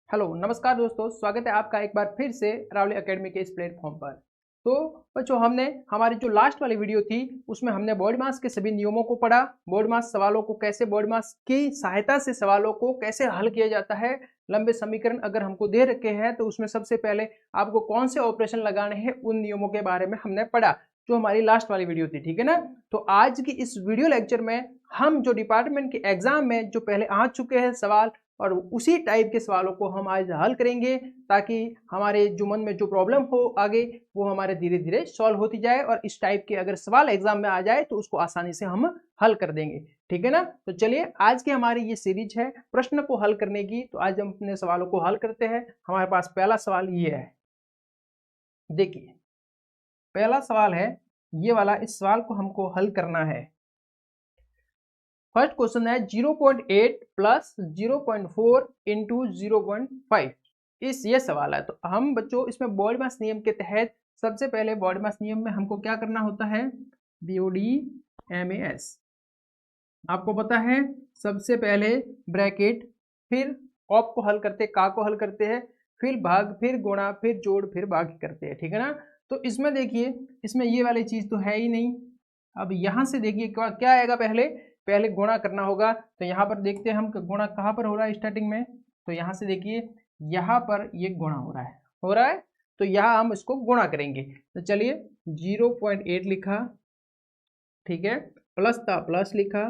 Hello नमस्कार दोस्तों, स्वागत है आपका एक बार फिर से रावली एकेडमी के इस प्लेटफॉर्म पर। तो बच्चों, हमने हमारी जो लास्ट वाली वीडियो थी उसमें हमने बॉडी मास के सभी नियमों को पढ़ा। बॉडी मास सवालों को कैसे, बॉडी मास की सहायता से सवालों को कैसे हल किया जाता है। लंबे समीकरण अगर हमको दे रखे हैं तो उसमें सबसे पहले आपको कौन से ऑपरेशन लगाने हैं उन नियमों के बारे में हमने पढ़ा, जो हमारी लास्ट वाली वीडियो थी। ठीक है ना। तो आज की इस वीडियो लेक्चर में हम जो डिपार्टमेंट के एग्जाम में जो पहले आ चुके हैं सवाल और उसी टाइप के सवालों को हम आज हल करेंगे, ताकि हमारे जो मन में जो प्रॉब्लम हो आगे वो हमारे धीरे धीरे सॉल्व होती जाए और इस टाइप के अगर सवाल एग्जाम में आ जाए तो उसको आसानी से हम हल कर देंगे। ठीक है ना। तो चलिए, आज की हमारी ये सीरीज है प्रश्न को हल करने की। तो आज हम अपने सवालों को हल करते हैं। हमारे पास पहला सवाल ये है, देखिए पहला सवाल है ये वाला। इस सवाल को हमको हल करना है। फर्स्ट क्वेश्चन है 0.8 प्लस 0.4 इंटू 0.5। ये सवाल है। तो हम बच्चों इसमें बॉडी मास नियम के तहत सबसे पहले बॉडी मास नियम में हमको क्या करना होता है, बीओडी एमएस। आपको पता है सबसे पहले ब्रैकेट, फिर ऑप को हल करते, का को हल करते हैं, फिर भाग, फिर गुणा, फिर जोड़, फिर भाग करते हैं। ठीक है ना। तो इसमें देखिए, इसमें ये वाली चीज तो है ही नहीं। अब यहां से देखिए क्या आएगा, पहले गुणा करना होगा। तो यहाँ पर देखते हैं हम गुणा कहाँ पर हो रहा है स्टार्टिंग में। तो यहाँ से देखिए यहाँ पर ये गुणा हो रहा है। तो यहाँ हम इसको गुणा करेंगे। तो चलिए 0.8 लिखा, ठीक है, प्लस था प्लस लिखा,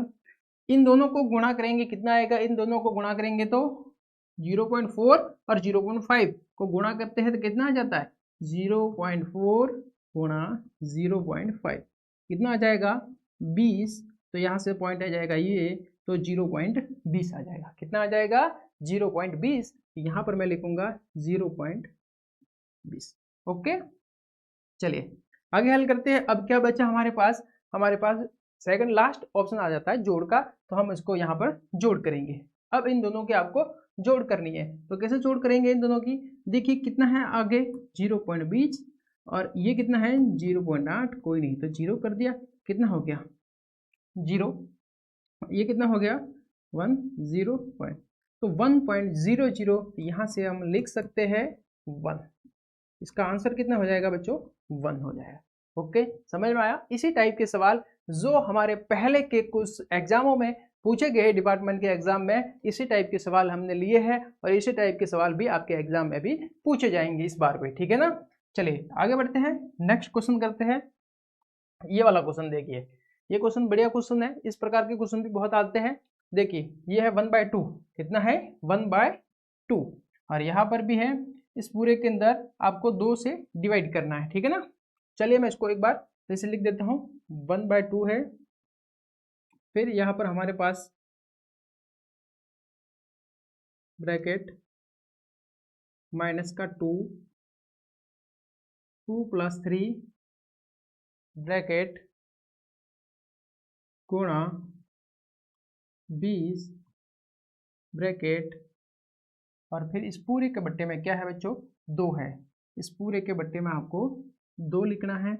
इन दोनों को गुणा करेंगे कितना आएगा, इन दोनों को गुणा करेंगे तो 0.4 और 0.5 को गुणा करते हैं तो कितना आ जाता है, 0.4 गुणा 0.5 कितना आ जाएगा 20। तो यहाँ से पॉइंट आ जाएगा ये, तो 0.20 आ जाएगा। कितना आ जाएगा 0.20। यहाँ पर मैं लिखूंगा 0.20। ओके, चलिए आगे हल करते हैं। अब क्या बचा हमारे पास सेकंड लास्ट ऑप्शन आ जाता है जोड़ का। तो हम इसको यहाँ पर जोड़ करेंगे। अब इन दोनों की आपको जोड़ करनी है। तो कैसे जोड़ करेंगे इन दोनों की, देखिए कितना है आगे 0.20 और ये कितना है 0.8, कोई नहीं तो 0 कर दिया, कितना हो गया 0, ये कितना हो गया 10 पॉइंट। तो 1.00 यहाँ से हम लिख सकते हैं 1। इसका आंसर कितना हो जाएगा बच्चों, 1 हो जाएगा। ओके, समझ में आया। इसी टाइप के सवाल जो हमारे पहले के कुछ एग्जामों में पूछे गए, डिपार्टमेंट के एग्जाम में इसी टाइप के सवाल हमने लिए हैं और इसी टाइप के सवाल भी आपके एग्जाम में भी पूछे जाएंगे इस बार भी। ठीक है ना। चलिए आगे बढ़ते हैं, नेक्स्ट क्वेश्चन करते हैं। ये वाला क्वेश्चन देखिए, ये क्वेश्चन बढ़िया क्वेश्चन है। इस प्रकार के क्वेश्चन भी बहुत आते हैं। देखिए ये है 1/2, कितना है 1/2 और यहाँ पर भी है। इस पूरे के अंदर आपको 2 से डिवाइड करना है। ठीक है ना। चलिए मैं इसको एक बार जैसे लिख देता हूँ, 1/2 है, फिर यहाँ पर हमारे पास ब्रैकेट माइनस का 2 + 3 ब्रैकेट गुणा 20 ब्रैकेट और फिर इस पूरे के बट्टे में क्या है बच्चों 2 है। इस पूरे के बट्टे में आपको 2 लिखना है,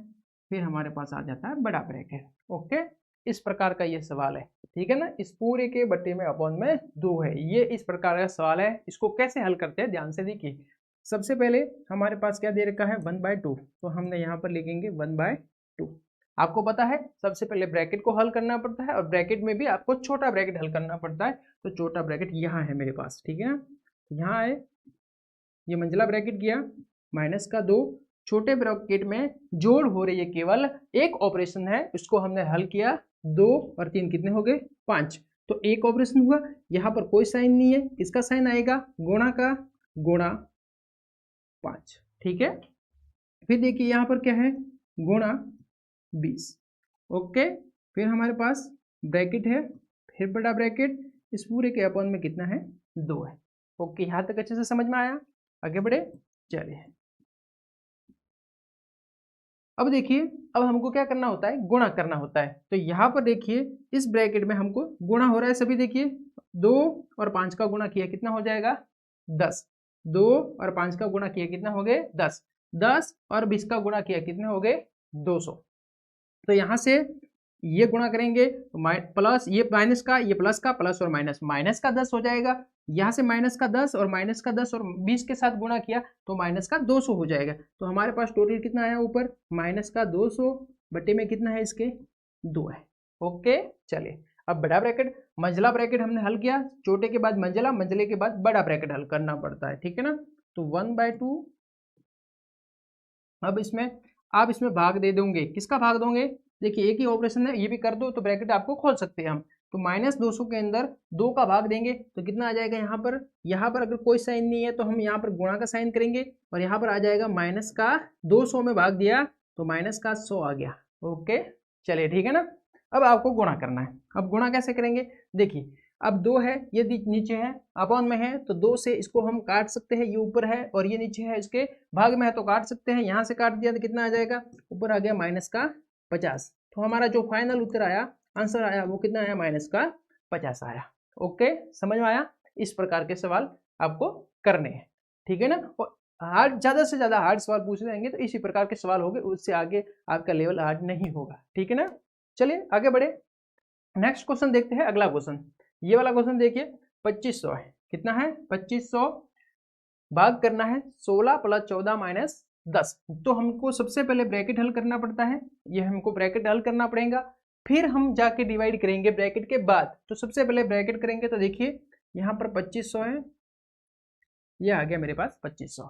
फिर हमारे पास आ जाता है बड़ा ब्रैकेट। ओके, इस प्रकार का ये सवाल है। ठीक है ना। इस पूरे के बट्टे में अपॉन में 2 है, ये इस प्रकार का सवाल है। इसको कैसे हल करते हैं ध्यान से देखिए। सबसे पहले हमारे पास क्या दे रखा है 1/2, तो हमने यहाँ पर लिखेंगे 1/2। आपको पता है सबसे पहले ब्रैकेट को हल करना पड़ता है और ब्रैकेट में भी आपको छोटा ब्रैकेट हल करना पड़ता है। तो छोटा ब्रैकेट यहाँ है मेरे पास। ठीक है ना। यहाँ आए, ये मंझला ब्रैकेट किया, माइनस का 2, छोटे ब्रैकेट में जोड़ हो रही है, केवल एक ऑपरेशन है, उसको हमने हल किया। 2 और 3 कितने हो गए 5। तो एक ऑपरेशन हुआ, यहाँ पर कोई साइन नहीं है, इसका साइन आएगा गुणा का, गुणा 5। ठीक है। फिर देखिए यहाँ पर क्या है गुणा 20। ओके, फिर हमारे पास ब्रैकेट है, फिर बड़ा ब्रैकेट, इस पूरे के अपॉन में कितना है 2 है। ओके, यहाँ तक अच्छे से समझ में आया। आगे बढ़े, चलिए अब देखिए, अब हमको क्या करना होता है, गुणा करना होता है। तो यहाँ पर देखिए इस ब्रैकेट में हमको गुणा हो रहा है सभी। देखिए 2 और 5 का गुणा किया कितना हो जाएगा 10। 2 और 5 का गुणा किया कितना हो गए 10। 10 और 20 का गुणा किया कितने हो गए 200। तो यहाँ से ये गुणा करेंगे तो प्लस, ये माइनस का, ये प्लस का, प्लस और माइनस, माइनस का 10 हो जाएगा। यहाँ से माइनस का 10 और माइनस का 10 और 20 के साथ गुणा किया तो माइनस का 200 हो जाएगा। तो हमारे पास टोटल कितना आया ऊपर, माइनस का 200 बटे में कितना है इसके 2 है। ओके चलिए, अब बड़ा ब्रैकेट, मंझला ब्रैकेट हमने हल किया, छोटे के बाद मंझला, मंझले के बाद बड़ा ब्रैकेट हल करना पड़ता है, ठीक है ना। तो 1/2, अब इसमें आप इसमें भाग दे दोगे, किसका भाग दोगे, देखिए एक ही ऑपरेशन है, ये भी कर दो तो ब्रैकेट आपको खोल सकते हैं हम। तो -200 के अंदर 2 का भाग देंगे तो कितना आ जाएगा यहाँ पर अगर कोई साइन नहीं है तो हम यहाँ पर गुणा का साइन करेंगे और यहाँ पर आ जाएगा माइनस का 200 में भाग दिया तो माइनस का 100 आ गया। ओके चलिए ठीक है ना। अब आपको गुणा करना है, अब गुणा कैसे करेंगे, देखिए अब 2 है, ये नीचे है, अपॉन में है तो 2 से इसको हम काट सकते हैं, ये ऊपर है और ये नीचे है, इसके भाग में है तो काट सकते हैं, यहाँ से काट दिया तो कितना आ जाएगा, ऊपर आ गया -50। तो हमारा जो फाइनल उत्तर आया, आंसर आया वो कितना आया, -50 आया। ओके समझ में आया, इस प्रकार के सवाल आपको करने हैं, ठीक है ना। और हार्ड, ज़्यादा से ज़्यादा हार्ड सवाल पूछ रहेंगे तो इसी प्रकार के सवाल होंगे, उससे आगे आपका लेवल हार्ड नहीं होगा, ठीक है ना। चलिए आगे बढ़े, नेक्स्ट क्वेश्चन देखते हैं। अगला क्वेश्चन, ये वाला क्वेश्चन देखिए, 2500 है, कितना है 2500, भाग करना है 16 + 14 - 10। तो हमको सबसे पहले ब्रैकेट हल करना पड़ता है, ये हमको ब्रैकेट हल करना पड़ेगा, फिर हम जाके डिवाइड करेंगे ब्रैकेट के बाद। तो सबसे पहले ब्रैकेट करेंगे तो देखिए यहाँ पर 2500 है, ये आ गया मेरे पास 2500,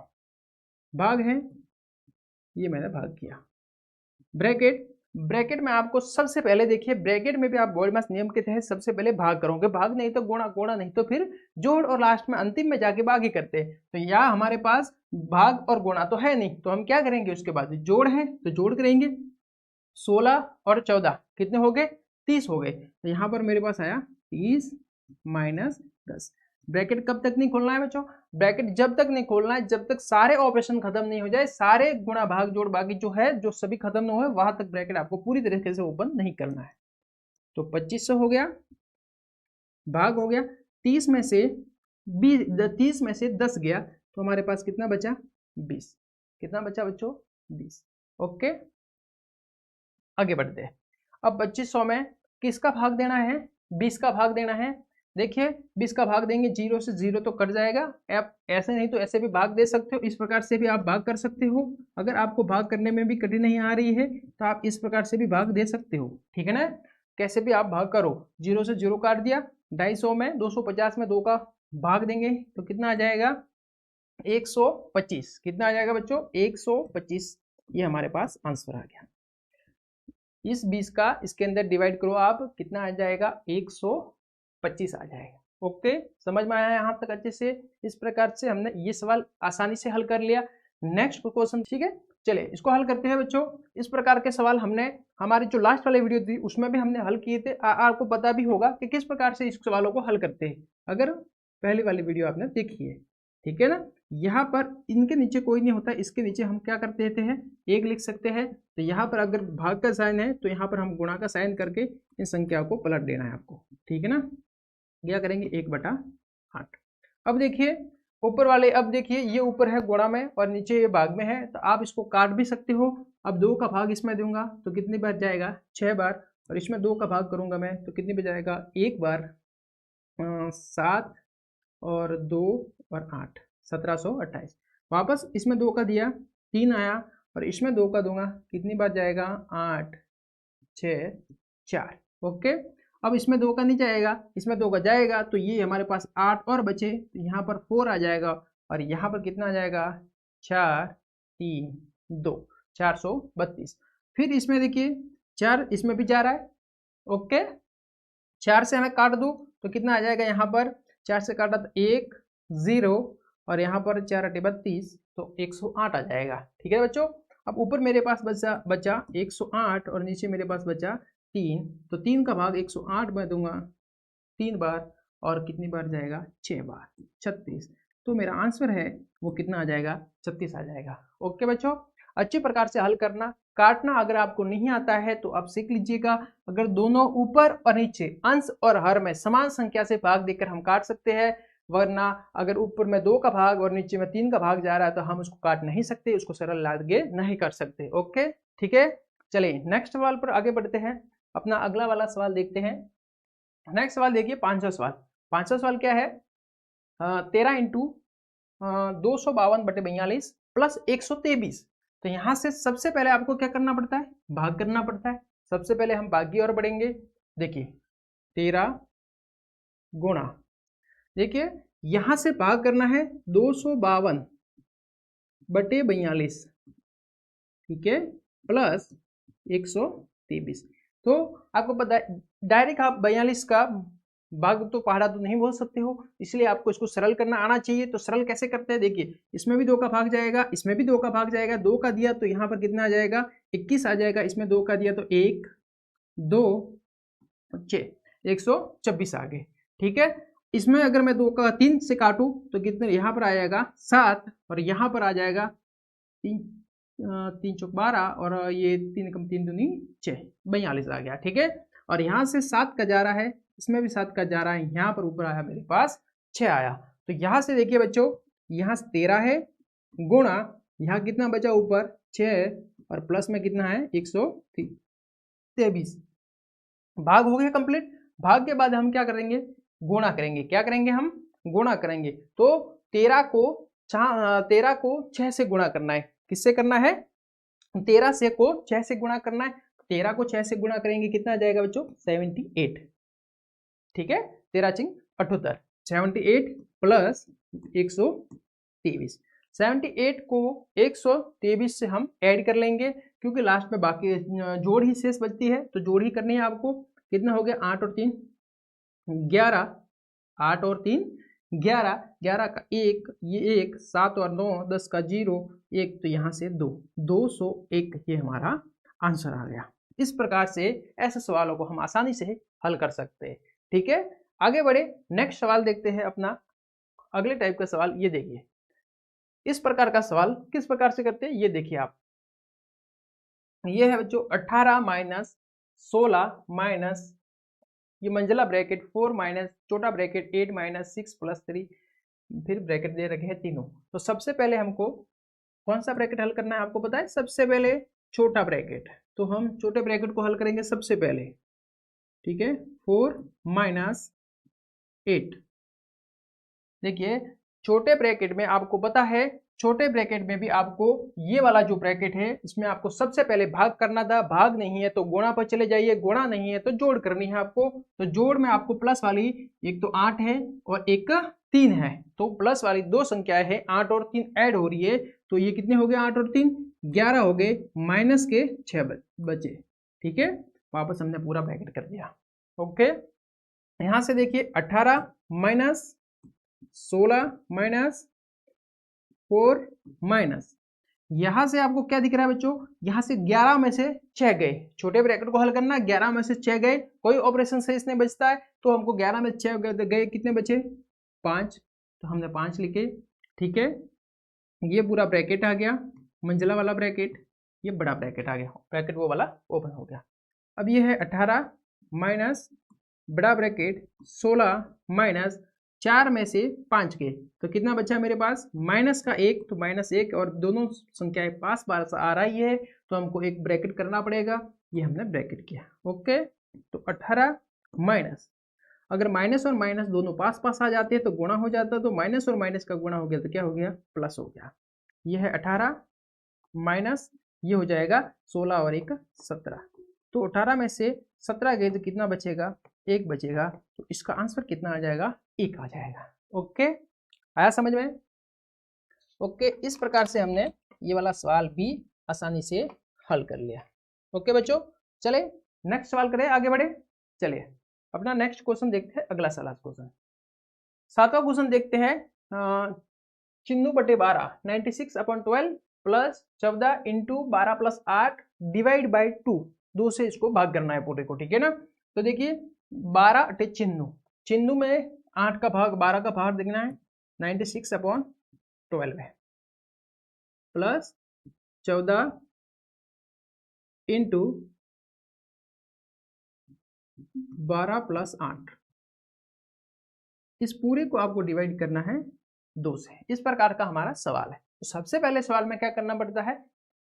भाग है, ये मैंने भाग किया, ब्रैकेट में आपको सबसे पहले देखिए, ब्रैकेट में भी आप बॉडमास नियम के तहत सबसे पहले भाग करोगे, भाग नहीं तो गुणा, गुणा नहीं तो फिर जोड़, और लास्ट में अंतिम में जाके भाग ही करते हैं। तो यहाँ हमारे पास भाग और गुणा तो है नहीं, तो हम क्या करेंगे, उसके बाद जोड़ है तो जोड़ करेंगे, 16 और 14 कितने हो गए, 30 हो गए। तो यहाँ पर मेरे पास आया 30 - 10। ब्रैकेट कब तक नहीं खोलना है बच्चों, ब्रैकेट जब तक नहीं खोलना है जब तक सारे ऑपरेशन खत्म नहीं हो जाए, सारे गुणा भाग जोड़ बाकी जो है, जो सभी खत्म ना हो, वहां तक ब्रैकेट आपको पूरी तरीके से ओपन नहीं करना है। तो 2500 हो गया, भाग हो गया, 30 में से 10 गया तो हमारे पास कितना बचा, 20। कितना बचा बच्चों, 20। ओके आगे बढ़ते हैं। अब 2500 में किसका भाग देना है, 20 का भाग देना है। देखिए 20 का भाग देंगे, 0 से 0 तो कट जाएगा, आप ऐसे नहीं तो ऐसे भी भाग दे सकते हो, इस प्रकार से भी आप भाग कर सकते हो। अगर आपको भाग करने में भी कठिनाई आ रही है तो आप इस प्रकार से भी भाग दे सकते हो, ठीक है ना। कैसे भी आप भाग करो, 0 से 0 काट दिया, 250 में 250 में 2 का भाग देंगे तो कितना आ जाएगा, 125। कितना आ जाएगा बच्चों, 125। ये हमारे पास आंसर आ गया। इस 20 का इसके अंदर डिवाइड करो आप, कितना आ जाएगा, 125 आ जाएगा। ओके समझ में आया यहाँ तक अच्छे से। इस प्रकार से हमने ये सवाल आसानी से हल कर लिया। नेक्स्ट क्वेश्चन, ठीक है चलिए इसको हल करते हैं बच्चों। इस प्रकार के सवाल हमने हमारी जो लास्ट वाली वीडियो थी उसमें भी हमने हल किए थे, आपको पता भी होगा कि किस प्रकार से इस सवालों को हल करते हैं, अगर पहली वाली वीडियो आपने देखी है, ठीक है ना। यहाँ पर इनके नीचे कोई नहीं होता, इसके नीचे हम क्या करते हैं, एक लिख सकते हैं। तो यहाँ पर अगर भाग का साइन है तो यहाँ पर हम गुणा का साइन करके इन संख्या को पलट देना है आपको, ठीक है ना। क्या करेंगे, 1/8। अब देखिए ऊपर वाले, अब देखिए ये ऊपर है गुणा में और नीचे ये भाग में है, तो आप इसको काट भी सकते हो। अब 2 का भाग इसमें दूंगा तो कितनी बार जाएगा, 6 बार, और इसमें 2 का भाग करूंगा मैं तो कितनी बार जाएगा, 1 बार, 7 और 2 और 8, 1728। वापस इसमें 2 का दिया, 3 आया, और इसमें 2 का दूंगा, कितनी बार जाएगा, 8, 6, 4। ओके अब इसमें 2 का नहीं जाएगा, इसमें 2 का जाएगा, तो ये हमारे पास 8 और बचे, तो यहाँ पर 4 आ जाएगा, और यहाँ पर कितना आ जाएगा, 4, 3, 2, 432। फिर इसमें देखिए 4 इसमें भी जा रहा है। ओके 4 से हमें काट दूँ तो कितना आ जाएगा, यहाँ पर 4 से काटा तो 1, 0, और यहाँ पर 4 × 32 तो 108 आ जाएगा, ठीक है बच्चों। अब ऊपर मेरे पास बचा 108 और नीचे मेरे पास बचा 3, तो 3 का भाग 108 में दूंगा 3 बार, और कितनी बार जाएगा, 6 बार, 36। तो मेरा आंसर है वो कितना आ जाएगा, 36 आ जाएगा। ओके बच्चों, अच्छी प्रकार से हल करना, काटना अगर आपको नहीं आता है तो आप सीख लीजिएगा। अगर दोनों ऊपर और नीचे अंश और हर में समान संख्या से भाग देकर हम काट सकते हैं, वरना अगर ऊपर में 2 का भाग और नीचे में 3 का भाग जा रहा है तो हम उसको काट नहीं सकते, उसको सरल आगे नहीं कर सकते। ओके ठीक है, चलिए नेक्स्ट सवाल पर आगे बढ़ते हैं। अपना अगला वाला सवाल देखते हैं। नेक्स्ट सवाल देखिए 500 सवाल। 500 सवाल क्या है, 13 इंटू 252/42 प्लस 123। तो यहाँ से सबसे पहले आपको क्या करना पड़ता है, भाग करना पड़ता है। सबसे पहले हम भाग की ओर बढ़ेंगे। देखिए 13 गुणा, देखिए यहाँ से भाग करना है 252/42, ठीक है, प्लस 123। तो आपको पता है डायरेक्ट आप 42 का भाग तो पहाड़ा तो नहीं बोल सकते हो, इसलिए आपको इसको सरल करना आना चाहिए। तो सरल कैसे करते हैं, देखिए इसमें भी 2 का भाग जाएगा, इसमें भी 2 का भाग जाएगा। 2 का दिया तो यहाँ पर कितना आ जाएगा, 21 आ जाएगा। इसमें 2 का दिया तो 1 2 6 126 आ गए, ठीक है। इसमें अगर मैं 2 का 3 से काटूं तो कितने, यहाँ पर आ जाएगा 7 और यहाँ पर आ जाएगा 3 3 चौक 12 और ये 3 कम 3 दूनी 6, 42 आ गया, ठीक है। और यहाँ से 7 का जा रहा है, इसमें भी 7 का जा रहा है, यहाँ पर ऊपर आया मेरे पास 6 आया। तो यहाँ से देखिए बच्चों, यहाँ 13 है गुणा, यहाँ कितना बचा ऊपर 6 और प्लस में कितना है 123। भाग हो गया कंप्लीट। भाग के बाद हम क्या करेंगे, गुणा करेंगे। क्या करेंगे, हम गुणा करेंगे। तो 13 को 6 से गुणा करना है। किससे करना है, 13 से को 6 से गुणा करना है। 13 को 6 से गुणा करेंगे, कितना आ जाएगा बच्चों 78, ठीक है। 13 चिंग 78, 78 प्लस 123। 78 को 123 से हम ऐड कर लेंगे, क्योंकि लास्ट में बाकी जोड़ ही शेष बचती है, तो जोड़ ही करनी है आपको। कितना हो गया, 8 और 3 11, 8 और 3 11, 11 का 1, ये 1, 7 और 9 10 का 0 1, तो यहाँ से 2, 201 ये हमारा आंसर आ गया। इस प्रकार से ऐसे सवालों को हम आसानी से हल कर सकते हैं, ठीक है। आगे बढ़े, नेक्स्ट सवाल देखते हैं अपना। अगले टाइप का सवाल ये देखिए। इस प्रकार का सवाल किस प्रकार से करते हैं, ये देखिए आप। ये है बच्चों 18 माइनस 16 माइनस ये मंझला ब्रैकेट 4 माइनस छोटा ब्रैकेट 8 माइनस 6 प्लस 3, फिर ब्रैकेट दे रखे हैं तीनों। तो सबसे पहले हमको कौन सा ब्रैकेट हल करना है, आपको पता है, सबसे पहले छोटा ब्रैकेट। तो हम छोटे ब्रैकेट को हल करेंगे सबसे पहले, ठीक है। 4 माइनस 8, देखिए छोटे ब्रैकेट में आपको पता है, छोटे ब्रैकेट में भी आपको ये वाला जो ब्रैकेट है इसमें आपको सबसे पहले भाग करना था। भाग नहीं है तो गुणा पर चले जाइए, गुणा नहीं है तो जोड़ करनी है आपको। तो जोड़ में आपको प्लस वाली एक तो 8 है और एक 3 है, तो प्लस वाली 2 संख्याएं है, 8 और 3 ऐड हो रही है। तो ये कितने हो गए, 8 और 3 11 हो गए, माइनस के 6 बचे, ठीक है। वापस हमने पूरा ब्रैकेट कर दिया, ओके। यहां से देखिए 18 माइनस 16 माइनस 4 माइनस, यहां से आपको क्या दिख रहा है बच्चों, यहां से 11 में से 6 गए। छोटे ब्रैकेट को हल करना, 11 में से 6 गए, कोई ऑपरेशन से इसने बचता है, तो हमको 11 में 6 गए, कितने बचे 5, तो हमने 5 लिखे, ठीक है। ये पूरा ब्रैकेट आ गया, मंझला वाला ब्रैकेट, ये बड़ा ब्रैकेट आ गया, ब्रैकेट वो वाला ओपन हो गया। अब ये है 18 माइनस बड़ा ब्रैकेट 16 माइनस 4 में से 5 के, तो कितना बचा मेरे पास, माइनस का 1, तो माइनस 1, और दोनों संख्याएं पास पास आ रही है, तो हमको एक ब्रैकेट करना पड़ेगा। ये हमने ब्रैकेट किया, ओके। तो 18 माइनस, अगर माइनस और माइनस दोनों पास पास आ जाते हैं तो गुणा हो जाता है, तो माइनस और माइनस का गुणा हो गया तो क्या हो गया, प्लस हो गया। ये है 18 माइनस, ये हो जाएगा 16 और 1 17, तो 18 में से 17 गए तो कितना बचेगा, 1 बचेगा। तो इसका आंसर कितना आ जाएगा, 1 आ जाएगा, ओके। आया समझ में, ओके। इस प्रकार से हमने ये वाला सवाल भी आसानी से हल कर लिया, ओके बच्चों। चले नेक्स्ट सवाल करें, आगे बढ़े। चलिए अपना नेक्स्ट क्वेश्चन देखते हैं, अगला सवाल क्वेश्चन 7वां क्वेश्चन देखते हैं। चिन्नू बटे 12 96/12 plus 14 into 12 plus 8 divide by 2, 2 से इसको भाग करना है पूरे को, ठीक है ना। तो देखिए 12 अटे चिन्नू, चिन्नू में 8 का भाग 12 का भाग देखना है, 96/12 है, प्लस 14 इंटू 12 प्लस 8, इस पूरे को आपको डिवाइड करना है 2 से। इस प्रकार का हमारा सवाल है। तो सबसे पहले सवाल में क्या करना पड़ता है,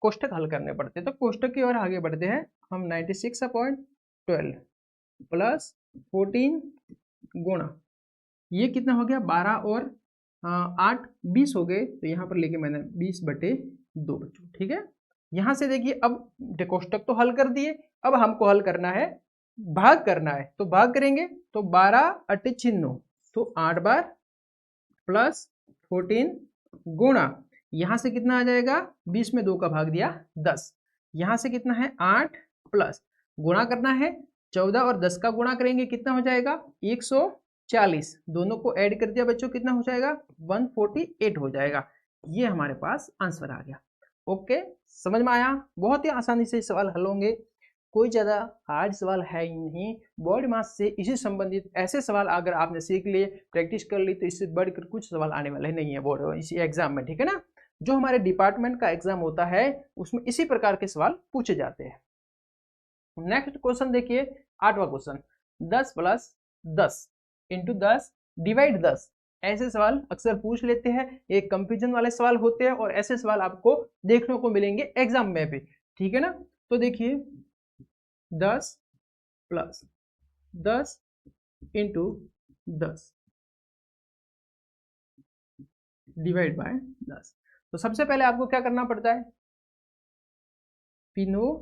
कोष्टक हल करने पड़ते हैं। तो कोष्टक की ओर आगे बढ़ते हैं हम। 96/12 12 प्लस 14 गुणा, ये कितना हो गया 12 और 8 20 हो गए, तो यहाँ पर लेके मैंने 20/2 बच्चों, ठीक है। यहाँ से देखिए अब कोष्टक तो हल कर दिए, अब हमको हल करना है, भाग करना है, तो भाग करेंगे तो 12 8 9, तो 8 बार प्लस 14 गुणा, यहाँ से कितना आ जाएगा 20 में 2 का भाग दिया 10, यहाँ से कितना है 8 प्लस गुणा करना है 14 और 10 का गुणा करेंगे कितना हो जाएगा 140, दोनों को ऐड कर दिया बच्चों कितना हो जाएगा 148 हो जाएगा। ये हमारे पास आंसर आ गया। ओके, समझ में आया? बहुत ही आसानी से सवाल हल होंगे, कोई ज़्यादा हार्ड सवाल है ही नहीं। बॉडी मास से इसी संबंधित ऐसे सवाल अगर आपने सीख लिए, प्रैक्टिस कर ली, तो इससे बढ़कर कुछ सवाल आने वाले नहीं है बोर्ड इसी एग्जाम में, ठीक है ना। जो हमारे डिपार्टमेंट का एग्जाम होता है उसमें इसी प्रकार के सवाल पूछे जाते हैं। नेक्स्ट क्वेश्चन देखिए, 8वां क्वेश्चन, 10 + 10 × 10 / 10, ऐसे सवाल अक्सर पूछ लेते हैं, एक कंफ्यूजन वाले सवाल होते हैं और ऐसे सवाल आपको देखने को मिलेंगे एग्जाम में भी, ठीक है ना। तो देखिए 10 + 10 × 10 / 10, तो सबसे पहले आपको क्या करना पड़ता है तीनों,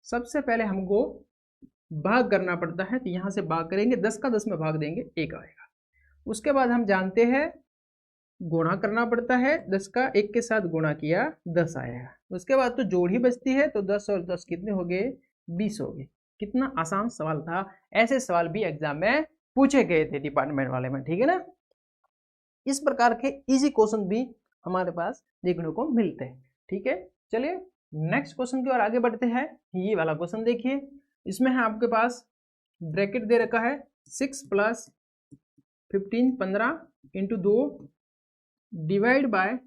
सबसे पहले हमको भाग करना पड़ता है, तो यहाँ से भाग करेंगे 10 का 10 में भाग देंगे 1 आएगा। उसके बाद हम जानते हैं गुणा करना पड़ता है, 10 का 1 के साथ गुणा किया 10 आएगा। उसके बाद तो जोड़ ही बचती है, तो 10 और 10 कितने हो गए 20 हो गए। कितना आसान सवाल था, ऐसे सवाल भी एग्जाम में पूछे गए थे डिपार्टमेंट वाले में, ठीक है ना। इस प्रकार के इजी क्वेश्चन भी हमारे पास देखने को मिलते हैं, ठीक है। चलिए नेक्स्ट क्वेश्चन की ओर आगे बढ़ते हैं। ये वाला क्वेश्चन देखिए, इसमें है आपके पास ब्रैकेट दे रखा है 6 + 15 15 × 2 /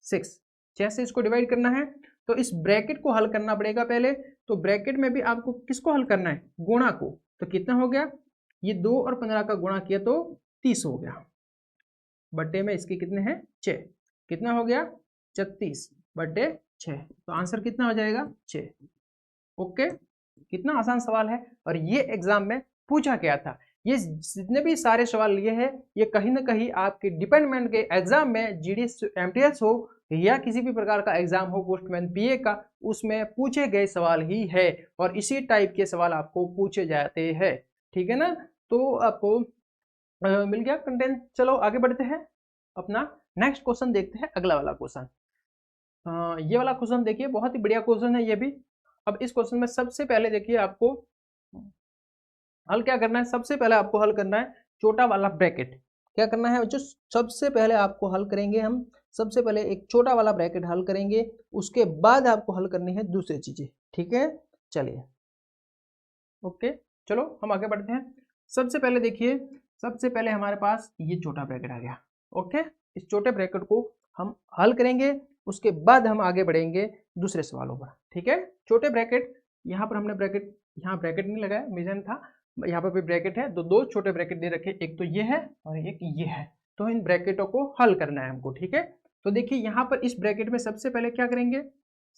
6, जैसे इसको डिवाइड करना है तो इस ब्रैकेट को हल करना पड़ेगा पहले। तो ब्रैकेट में भी आपको किसको हल करना है, गुणा को, तो कितना हो गया ये 2 और 15 का गुणा किया तो 30 हो गया, बट्टे में इसके कितने हैं 6, कितना हो गया 36/6, तो आंसर कितना हो जाएगा 6। ओके, कितना आसान सवाल है और ये एग्जाम में पूछा गया था। ये जितने भी सारे सवाल लिए हैं ये कहीं ना कहीं आपके डिपार्टमेंट के एग्जाम में जीडीएस एमटीएस हो या किसी भी प्रकार का एग्जाम हो पोस्टमैन पीए का, उसमें पूछे गए सवाल ही है और इसी टाइप के सवाल आपको पूछे जाते हैं, ठीक है ना। तो आपको मिल गया कंटेंट। चलो आगे बढ़ते हैं, अपना नेक्स्ट क्वेश्चन देखते हैं, अगला वाला क्वेश्चन। ये वाला क्वेश्चन देखिए, बहुत ही बढ़िया क्वेश्चन है ये भी। अब इस क्वेश्चन में सबसे पहले देखिए आपको हल क्या करना है, सबसे पहले आपको हल करना है छोटा वाला ब्रैकेट। क्या करना है जो सबसे पहले आपको हल करेंगे हम, सबसे पहले एक छोटा वाला ब्रैकेट हल करेंगे, उसके बाद आपको हल करनी है दूसरी चीजें, ठीक है। चलिए ओके, चलो हम आगे बढ़ते हैं। सबसे पहले देखिए, सबसे पहले हमारे पास ये छोटा ब्रैकेट आ गया। ओके, इस छोटे ब्रैकेट को हम हल करेंगे, उसके बाद हम आगे बढ़ेंगे दूसरे सवालों पर, ठीक है। छोटे ब्रैकेट, यहाँ पर हमने ब्रैकेट, यहाँ ब्रैकेट नहीं लगाया, मिजन था, यहाँ पर भी ब्रैकेट है, तो दो छोटे ब्रैकेट दे रखे, एक तो ये है और एक ये है, तो इन ब्रैकेटों को हल करना है हमको, ठीक है। तो देखिए यहाँ पर इस ब्रैकेट में सबसे पहले क्या करेंगे,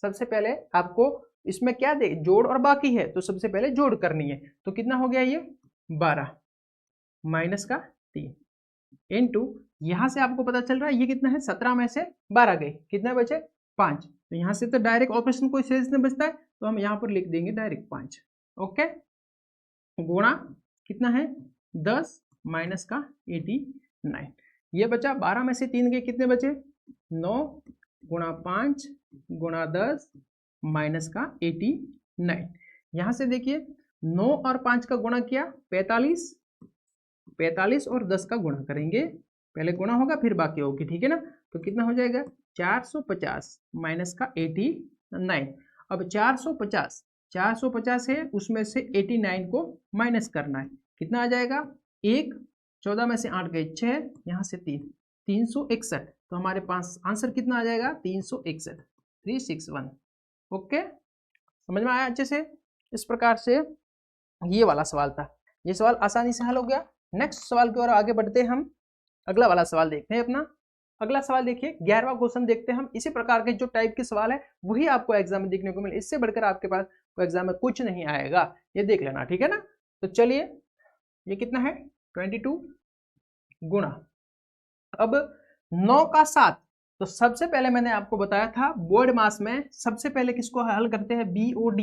सबसे पहले आपको इसमें क्या दे, जोड़ और बाकी है, तो सबसे पहले जोड़ करनी है। तो कितना हो गया ये 12 माइनस का 3 इनटू, यहाँ से आपको पता चल रहा है ये कितना है 17 में से 12 गए, कितने बचे 5, तो यहाँ से तो डायरेक्ट ऑपरेशन कोई शेष नहीं बचता है, तो हम यहाँ पर लिख देंगे डायरेक्ट 5। ओके, गुणा कितना है 10 माइनस का 89, ये बचा 12 में से 3 गए, कितने बचे 9 गुणा 5 गुणा 10 माइनस का 89। यहाँ से देखिए 9 और 5 का गुणा किया 45, 45 और 10 का गुणा करेंगे, पहले गुणा होगा फिर बाकी होगी, ठीक है ना। तो कितना हो जाएगा 450 माइनस का 89। अब 450 है, उसमें से 89 को माइनस करना है, कितना आ जाएगा 1, 14 में से 8 गए 6, यहाँ से 3, 361, तो हमारे पास आंसर कितना आ जाएगा 361, 361। ओके, समझ में आया अच्छे से। इस प्रकार से ये वाला सवाल था, ये सवाल आसानी से हल हो गया। नेक्स्ट सवाल की ओर आगे बढ़ते हैं हम, अगला वाला सवाल देखते हैं अपना। अगला सवाल देखिए 11वां क्वेश्चन देखते हैं हम। इसी प्रकार के जो टाइप के सवाल है वही आपको एग्जाम में देखने को मिले, इससे बढ़कर आपके पास तो एग्जाम में कुछ नहीं आएगा, ये देख लेना, ठीक है ना। तो चलिए ये कितना है 22 गुणा, अब 9 का 7, तो सबसे पहले मैंने आपको बताया था बोर्ड मास में सबसे पहले किसको हल करते हैं, BOD,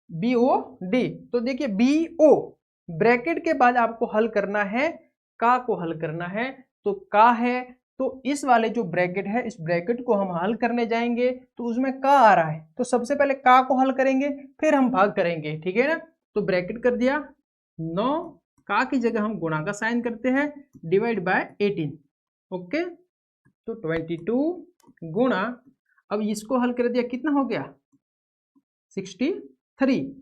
BOD। तो देखिए BO ब्रैकेट के बाद आपको हल करना है, का को हल करना है, तो का है, तो इस वाले जो ब्रैकेट है इस ब्रैकेट को हम हल करने जाएंगे तो उसमें का आ रहा है, तो सबसे पहले का को हल करेंगे फिर हम भाग करेंगे, ठीक है ना। तो ब्रैकेट कर दिया, 9 का की जगह हम गुणा का साइन करते हैं, डिवाइड बाय 18, ओके। तो 22 गुणा, अब इसको हल कर दिया, कितना हो गया 63,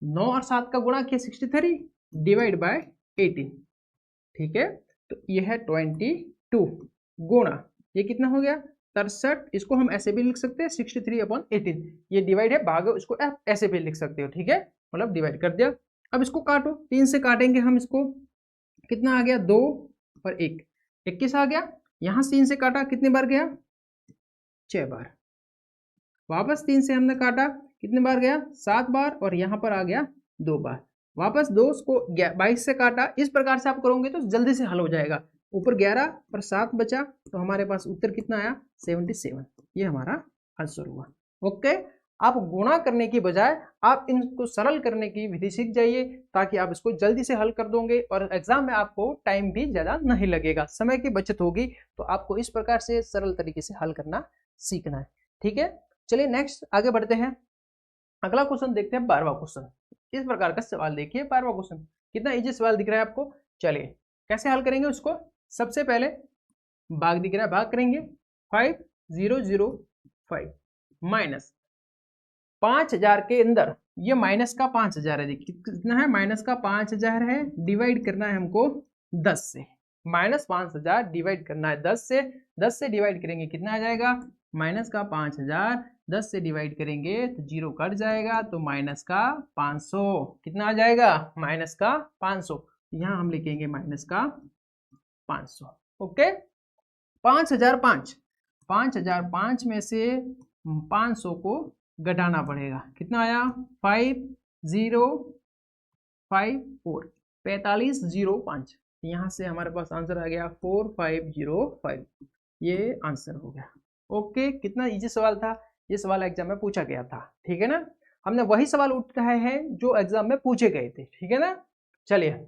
9 और 7 का गुणा किया 63 डिवाइड बाय 18, ठीक है। तो ये है 22 गुणा, ये कितना हो गया 63, इसको हम ऐसे भी लिख सकते हैं 63/18, ये डिवाइड है भाग, इसको ऐसे भी लिख सकते हो, ठीक है, मतलब डिवाइड कर दिया। अब इसको काटो, 3 से काटेंगे हम इसको, कितना आ गया 2 और 1, 21 आ गया। यहाँ 3 से काटा कितने बार गया 6 बार, वापस 3 से हमने काटा कितने बार गया 7 बार, और यहाँ पर आ गया 2 बार, वापस 2 को 22 से काटा। इस प्रकार से आप करोगे तो जल्दी से हल हो जाएगा। ऊपर 11 पर 7 बचा, तो हमारे पास उत्तर कितना आया 77, ये हमारा आंसर हुआ, ओके। आप गुणा करने की बजाय आप इनको सरल करने की विधि सीख जाइए, ताकि आप इसको जल्दी से हल कर दोगे और एग्जाम में आपको टाइम भी ज़्यादा नहीं लगेगा, समय की बचत होगी। तो आपको इस प्रकार से सरल तरीके से हल करना सीखना है, ठीक है। चलिए नेक्स्ट आगे बढ़ते हैं, अगला क्वेश्चन देखते हैं 12वां क्वेश्चन। इस प्रकार का सवाल देखिए 12वां क्वेश्चन, कितना इजी सवाल दिख रहा है आपको। चलिए कैसे हल करेंगे उसको, सबसे पहले भाग दिख रहा है, भाग करेंगे 5005 माइनस 5000 के अंदर ये माइनस का 5000 है, देखिए कितना है माइनस का 5000 है, डिवाइड करना है हमको 10 से, माइनस 5000 डिवाइड करना है 10 से, 10 से डिवाइड करेंगे कितना आ जाएगा माइनस का 5000, 10 से डिवाइड करेंगे तो जीरो कट जाएगा, तो माइनस का 500, कितना आ जाएगा माइनस का 500, यहाँ हम लिखेंगे माइनस का 500, ओके। 5005, 5005 में से 500 को घटाना पड़ेगा, कितना आया 5054, 4505, यहाँ से हमारे पास आंसर आ गया 4505, ये आंसर हो गया, ओके। कितना इजी सवाल था, ये सवाल एग्जाम में पूछा गया था, ठीक है ना। हमने वही सवाल उठाए हैं जो एग्जाम में पूछे गए थे, ठीक है ना। चलिए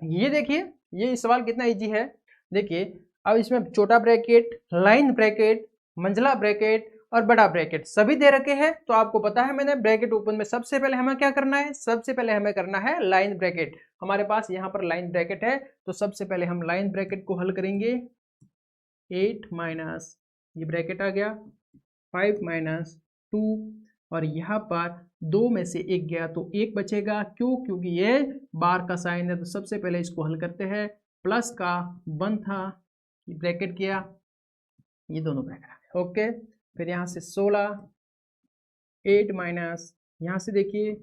ये देखिए ये सवाल कितना इजी है, देखिए अब इसमें छोटा ब्रैकेट, लाइन ब्रैकेट, मंझला ब्रैकेट और बड़ा ब्रैकेट सभी दे रखे हैं। तो आपको पता है मैंने ब्रैकेट ओपन में सबसे पहले हमें क्या करना है, सबसे पहले हमें करना है लाइन ब्रैकेट। हमारे पास यहाँ पर लाइन ब्रैकेट है, तो सबसे पहले हम लाइन ब्रैकेट को हल करेंगे, 8 माइनस ये ब्रैकेट आ गया 5 माइनस 2, और यहाँ पर 2 में से 1 गया तो 1 बचेगा, क्यों, क्योंकि ये बार का साइन है। तो सबसे पहले इसको हल करते हैं, प्लस का 1 था, ये ब्रैकेट किया, ये दोनों ब्रैकेट आ गए, ओके। फिर यहाँ से 16, 8 माइनस यहाँ से देखिए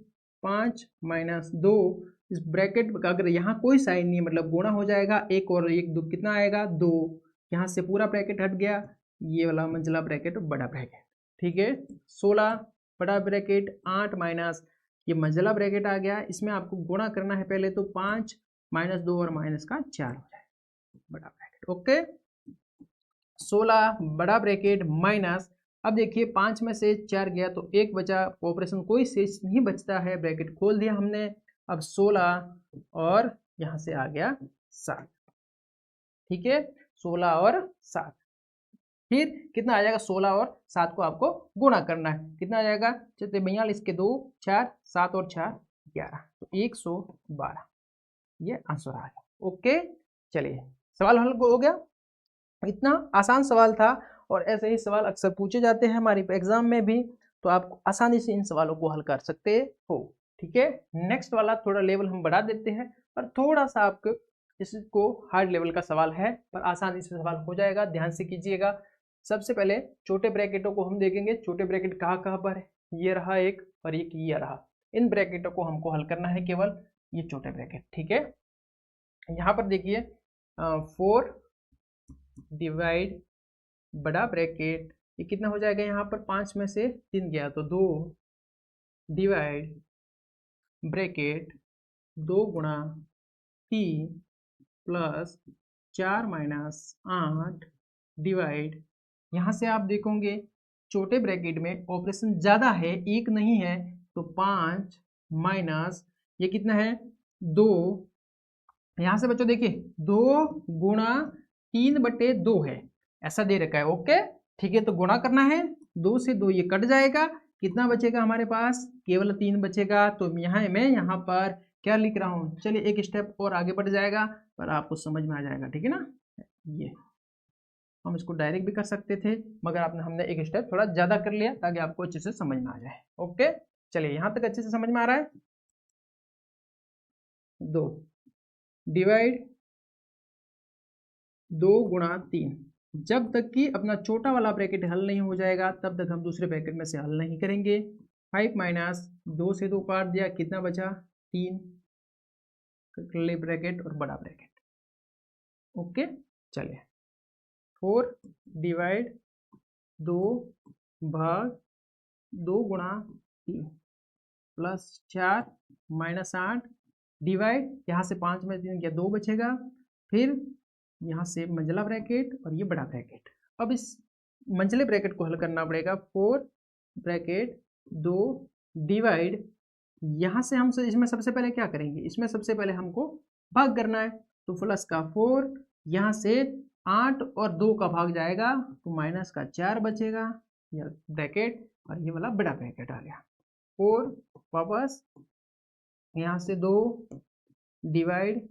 5 माइनस 2, इस ब्रैकेट का अगर यहाँ कोई साइन नहीं है मतलब गुणा हो जाएगा, 1 और 1 2 कितना आएगा 2, यहाँ से पूरा ब्रैकेट हट गया, ये वाला मंझला ब्रैकेट बड़ा ब्रैकेट, ठीक है। 16 बड़ा ब्रैकेट, 8 माइनस ये मंझला ब्रैकेट आ गया, इसमें आपको गुणा करना है पहले, तो 5 माइनस 2 और माइनस का 4 हो जाएगा बड़ा ब्रैकेट, ओके। 16 बड़ा ब्रैकेट माइनस, अब देखिए 5 में से 4 गया तो 1 बचा, ऑपरेशन कोई शेष नहीं बचता है, ब्रैकेट खोल दिया हमने। अब 16 और यहाँ से आ गया 7, ठीक है, 16 और 7, फिर कितना आ जाएगा 16 और 7 को आपको गुणा करना है, कितना आ जाएगा 42 के 2 4, 7 और 4 11, तो 112, ये आंसर आ गया, ओके। चलिए सवाल हल हो गया, इतना आसान सवाल था, और ऐसे ही सवाल अक्सर पूछे जाते हैं हमारे एग्जाम में भी, तो आप आसानी से इन सवालों को हल कर सकते हो, ठीक है। नेक्स्ट वाला थोड़ा लेवल हम बढ़ा देते हैं, पर थोड़ा सा आपको इसको हार्ड लेवल का सवाल है, पर आसानी से सवाल हो जाएगा, ध्यान से कीजिएगा। सबसे पहले छोटे ब्रैकेटों को हम देखेंगे, छोटे ब्रैकेट कहाँ पर है, ये रहा एक और एक ये रहा, इन ब्रैकेटों को हमको हल करना है, केवल ये छोटे ब्रैकेट, ठीक है। यहाँ पर देखिए 4 डिवाइड बड़ा ब्रैकेट, ये कितना हो जाएगा, यहाँ पर 5 में से 3 गया तो 2, डिवाइड ब्रैकेट 2 गुणा 3 प्लस 4 माइनस 8 डिवाइड, यहाँ से आप देखोगे छोटे ब्रैकेट में ऑपरेशन ज़्यादा है, एक नहीं है, तो 5 माइनस ये कितना है 2, यहाँ से बच्चों देखिए 2 गुणा 3/2 है, ऐसा दे रखा है। ओके ठीक है, तो गुणा करना है, 2 से 2 ये कट जाएगा, कितना बचेगा हमारे पास, केवल 3 बचेगा। तो मैं यहाँ पर क्या लिख रहा हूँ, चलिए एक स्टेप और आगे बढ़ जाएगा पर आपको समझ में आ जाएगा, ठीक है ना। ये हम इसको डायरेक्ट भी कर सकते थे मगर हमने एक स्टेप थोड़ा ज़्यादा कर लिया ताकि आपको अच्छे से समझ में आ जाए। ओके चलिए यहाँ तक अच्छे से समझ में आ रहा है। 2 डिवाइड 2 गुणा 3, जब तक कि अपना छोटा वाला ब्रैकेट हल नहीं हो जाएगा तब तक हम दूसरे ब्रैकेट में से हल नहीं करेंगे। 5 माइनस 2 से 2 काट दिया, कितना बचा 3, कर्ली ब्रैकेट और बड़ा ब्रैकेट। ओके चलिए 4 डिवाइड 2 भाग 2 गुणा 3 प्लस 4 माइनस 8 डिवाइड, यहाँ से 5 में 3 गया 2 बचेगा, फिर यहाँ से मंझला ब्रैकेट और ये बड़ा ब्रैकेट। अब इस मंझले ब्रैकेट को हल करना पड़ेगा। 4 ब्रैकेट 2 डिवाइड, यहाँ से हम इसमें सबसे पहले क्या करेंगे, इसमें सबसे पहले हमको भाग करना है, तो प्लस का 4, यहाँ से 8 और 2 का भाग जाएगा तो माइनस का 4 बचेगा, यह ब्रैकेट और ये वाला बड़ा ब्रैकेट आ गया। 4 वापस यहाँ से 2 डिवाइड,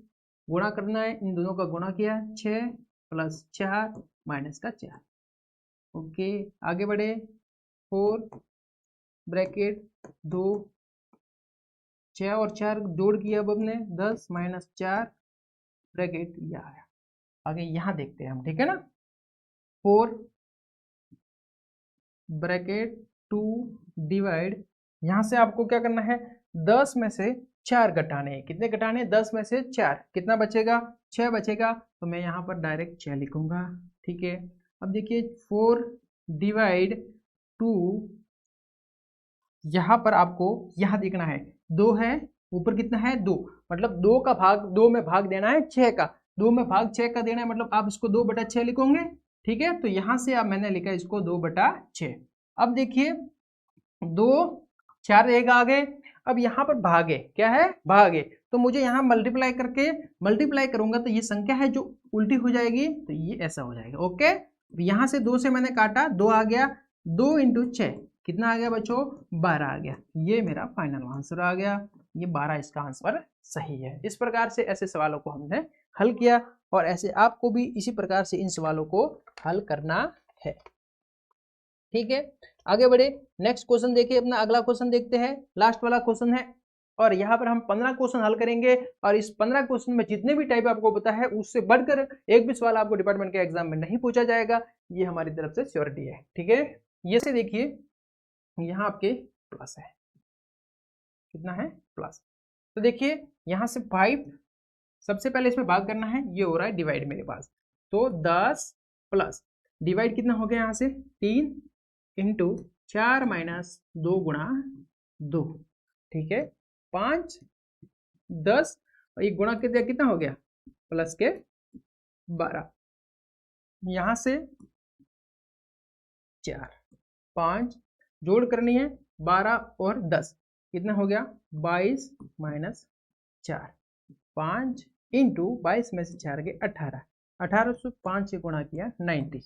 गुणा करना है, इन दोनों का गुणा किया 6 प्लस 4 माइनस का 4। ओके आगे बढ़े, 4 ब्रैकेट 2, 6 और 4 जोड़ किया अब हमने 10 माइनस 4 ब्रैकेट ये आ गया। आगे यहाँ देखते हैं हम, ठीक है ना। 4 ब्रैकेट 2 डिवाइड, यहाँ से आपको क्या करना है 10 में से 4 घटाने हैं, कितने घटाने हैं 10 में से 4, कितना बचेगा 6 बचेगा, तो मैं यहाँ पर डायरेक्ट 6 लिखूंगा। ठीक है अब देखिए 4 डिवाइड 2, यहाँ पर आपको यहाँ देखना है 2 है, ऊपर कितना है 2, मतलब 2 का भाग 2 में भाग देना है 6 का, 2 में भाग 6 का देना है, मतलब आप इसको 2/6 लिखोगे। ठीक है तो यहाँ से अब मैंने लिखा इसको 2/6। अब देखिए 2 4 रहेगा आगे, अब यहाँ पर भागे, क्या है भागे, तो मुझे यहाँ मल्टीप्लाई करूंगा तो ये संख्या है जो उल्टी हो जाएगी, तो ये ऐसा हो जाएगा। ओके यहाँ से 2 से मैंने काटा 2 आ गया, 2 इंटू 6 कितना आ गया बच्चों 12 आ गया, ये मेरा फाइनल आंसर आ गया, ये 12 इसका आंसर सही है। इस प्रकार से ऐसे सवालों को हमने हल किया और ऐसे आपको भी इसी प्रकार से इन सवालों को हल करना है। ठीक है आगे बढ़े, नेक्स्ट क्वेश्चन देखिए, अपना अगला क्वेश्चन देखते हैं, लास्ट वाला क्वेश्चन है और यहाँ पर हम 15 क्वेश्चन हल करेंगे और इस 15 क्वेश्चन में जितने भी टाइप आपको पता है उससे बढ़कर एक भी सवाल आपको डिपार्टमेंट के एग्जाम में नहीं पूछा जाएगा, ये हमारी तरफ से श्योरिटी है। ठीक है ये से देखिए यहाँ आपके प्लस है, कितना है प्लस, तो देखिए यहाँ से 5 सबसे पहले इसमें भाग करना है, ये हो रहा है डिवाइड मेरे पास, तो 10 प्लस डिवाइड कितना हो गया यहाँ से 3 इंटू 4 माइनस 2 गुणा 2। ठीक है 5 10 और ये गुणा कर दिया, कितना हो गया प्लस के 12, यहाँ से 4 5 जोड़ करनी है 12 और 10 कितना हो गया 22 माइनस 4, 5 इंटू 22 में से 4 के 18, 18 से 5 से गुणा किया 90।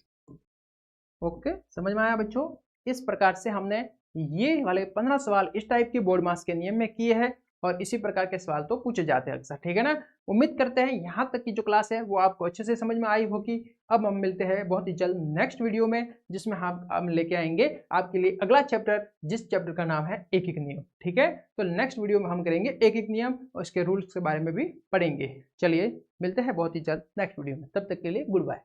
ओके समझ में आया बच्चों। इस प्रकार से हमने ये वाले 15 सवाल इस टाइप के बोर्ड मास के नियम में किए हैं और इसी प्रकार के सवाल तो पूछे जाते हैं अक्सर। ठीक है ना, उम्मीद करते हैं यहाँ तक की जो क्लास है वो आपको अच्छे से समझ में आई होगी। अब हम मिलते हैं बहुत ही जल्द नेक्स्ट वीडियो में जिसमें हम लेके आएंगे आपके लिए अगला चैप्टर, जिस चैप्टर का नाम है एक एक नियम। ठीक है तो नेक्स्ट वीडियो में हम करेंगे एक एक नियम और इसके रूल्स के बारे में भी पढ़ेंगे। चलिए मिलते हैं बहुत ही जल्द नेक्स्ट वीडियो में, तब तक के लिए गुड बाय।